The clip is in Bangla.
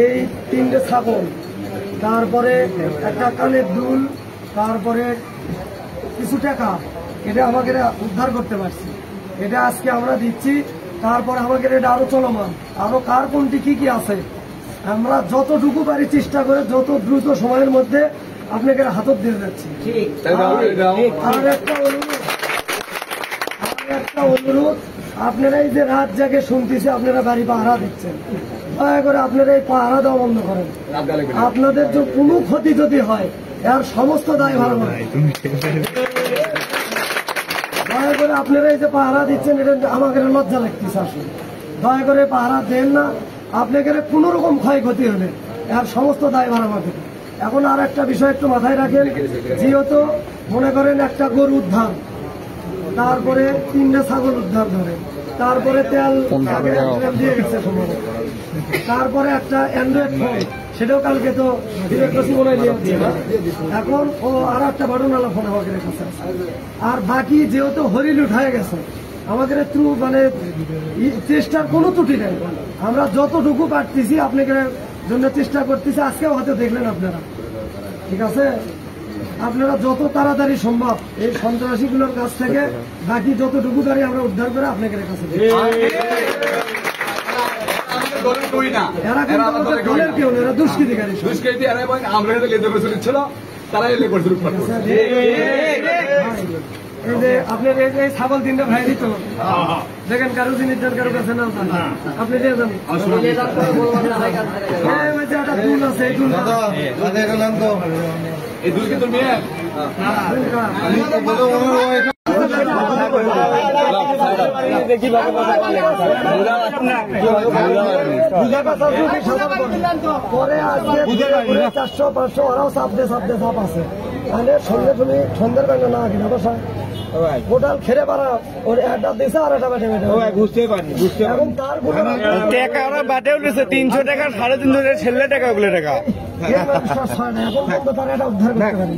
এই 3টে ছাগল, তারপরে একটা কানের দুল, তারপরে কিছু টাকা, এটা আমাকে উদ্ধার করতে পারছি। এটা আজকে আমরা দিচ্ছি। তারপরে আমাকে এটা আরো চলমান, আরো কার কোনটি কি কি আছে আমরা যতটুকু পারি চেষ্টা করে যত দ্রুত সময়ের মধ্যে আপনাকে হাতত দিয়ে যাচ্ছি। আর একটা অনুরোধ, আপনারা এই যে রাত জাগে শুনতেছি আপনারা বাড়ি পাহারা দিচ্ছেন, দয়া করে আপনারা এই পাহারা দেওয়া বন্ধ করেন। আপনাদের যে কোনো ক্ষতি যদি হয় এর সমস্ত দায় ভার নয়। দয়া করে আপনারা এই যে পাহারা দিচ্ছেন এটা আমাকে লজ্জা লাগতেছে। আসলে দয়া করে পাহারা দেন না। আপনাকে কোনো রকম ক্ষয়ক্ষতি হলে এর সমস্ত দায় ভার আমাদের। এখন আর একটা বিষয় একটু মাথায় রাখেন, যেহেতু মনে করেন একটা গরু উদ্ধার, তারপরে 3টে ছাগল উদ্ধার ধরেন, তারপরে তেল দিয়ে গেছে সম্ভবত, তারপরে একটা অ্যান্ড্রয়েড ফোন, সেটাও কালকে তো এখন ও আর একটা বাটনওয়ালা ফোন আমাদের কাছে আছে। আর বাকি যেহেতু হরিলুট হয়ে গেছে, আমাদের মানে চেষ্টার কোনো ত্রুটি নেই। আমরা যতটুকু পারতেছি আপনাকে জন্য চেষ্টা করতেছি। আজকেও হয়তো দেখলেন আপনারা, ঠিক আছে? আপনারা যত তাড়াতাড়ি সম্ভব এই সন্ত্রাসীগুলোর কাছ থেকে বাকি যতটুকু গাড়ি আমরা উদ্ধার করে আপনাদের কাছে দলের কেউ এরা দুষ্কৃতিকারী ছিল, তারা এলে করছিল। এই যে আপনার এই ছাগল 3টা ভাই দিত, দেখেন কারো জিনিস কারো কাছে না, আপনি দিয়ে যান। একটা দুল আছে, এই দুল এই দুল কি তুমি পরে আসবে 400-500 ওরাও চাপ আছে। সন্ধ্যে তুমি সন্ধ্যের বেলা না কিনা বসা গোটাল খেরে পারা ওর একটা দিছে আর একটা বেটে বেটে বুঝতে পারি। এখন তার টাকা ওরা বাটে উঠেছে 300 টাকা, 350 ছেলে টাকা, ওগুলো টাকা এখন তারা এটা উদ্ধার করতে পারি।